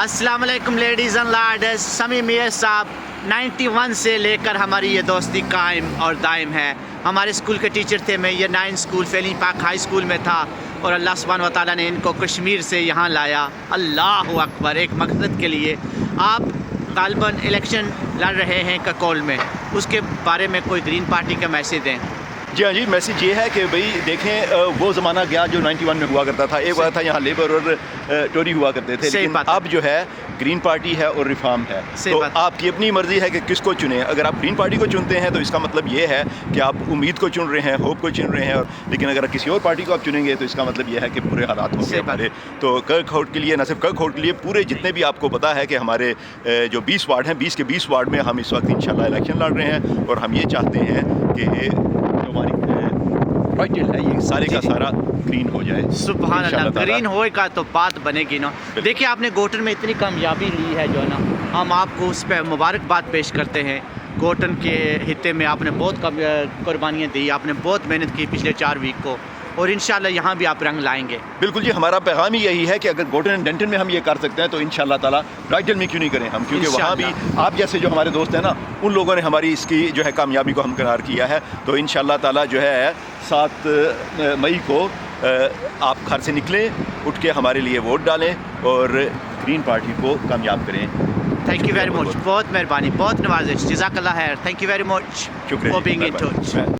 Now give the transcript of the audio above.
السلام علیکم ladies and Lords. سمیع میر صاحب 91 سے لے کر ہماری یہ دوستی قائم اور دائم ہے. ہمارے اسکول کے ٹیچر تھے. میں یہ 9 اسکول فیلنگ پاک ہائی اسکول میں تھا اور اللہ سبحانہ و تعالیٰ نے ان کو کشمیر سے یہاں لایا. اللہ اکبر. ایک مقصد کے لیے آپ غالباً الیکشن لڑ رہے ہیں ککول میں, اس کے بارے میں کوئی گرین پارٹی کا میسیج دیں. جی ہاں جی, میسیج یہ ہے کہ بھئی دیکھیں وہ زمانہ گیا جو 91 میں ہوا کرتا تھا. ایک بات تھا یہاں لیبر اور ٹوری ہوا کرتے تھے, لیکن اب جو ہے گرین پارٹی ہے اور ریفارم ہے. تو آپ کی اپنی مرضی ہے کہ کس کو چنیں. اگر آپ گرین پارٹی کو چنتے ہیں تو اس کا مطلب یہ ہے کہ آپ امید کو چن رہے ہیں, ہوپ کو چن رہے ہیں, لیکن اگر کسی اور پارٹی کو آپ چنیں گے تو اس کا مطلب یہ ہے کہ برے حالات ہوں گے ہمارے. تو کرک ہاؤٹ کے لیے, نہ صرف کرک ہاؤٹ کے لیے, پورے جتنے بھی آپ کو پتا ہے کہ ہمارے جو 20 وارڈ ہیں, 20 کے 20 وارڈ میں ہم اس وقت انشاءاللہ الیکشن لڑ رہے ہیں اور ہم یہ چاہتے ہیں کہ جو ہماری پروجیکٹ ہے یہ سارے کا سارا گرین ہو جائے. سبحان اللہ. گرین ہوئے کا تو بات بنے گی نا. دیکھیں آپ نے گوٹن میں اتنی کامیابی لی ہے جو نا, ہم آپ کو اس پہ مبارکباد پیش کرتے ہیں. گوٹن کے خطے میں آپ نے بہت قربانیاں دی, آپ نے بہت محنت کی پچھلے 4 ویک کو, اور انشاءاللہ یہاں بھی آپ رنگ لائیں گے. بالکل جی, ہمارا پیغام ہی یہی ہے کہ اگر گوٹن اینڈ ڈنٹن میں ہم یہ کر سکتے ہیں تو انشاءاللہ تعالیٰ برائٹل میں کیوں نہیں کریں ہم, کیونکہ وہاں بھی آپ جیسے جو ہمارے دوست ہیں نا, ان لوگوں نے ہماری اس کی جو ہے کامیابی کو ہمکنار کیا ہے. تو انشاءاللہ تعالیٰ جو ہے 7 مئی کو آپ گھر سے نکلیں, اٹھ کے ہمارے لیے ووٹ ڈالیں اور گرین پارٹی کو کامیاب کریں. Thank you very much. بہت مہربانی, بہت نوازش. جزاک اللہ خیر. Thank you very much for being in touch.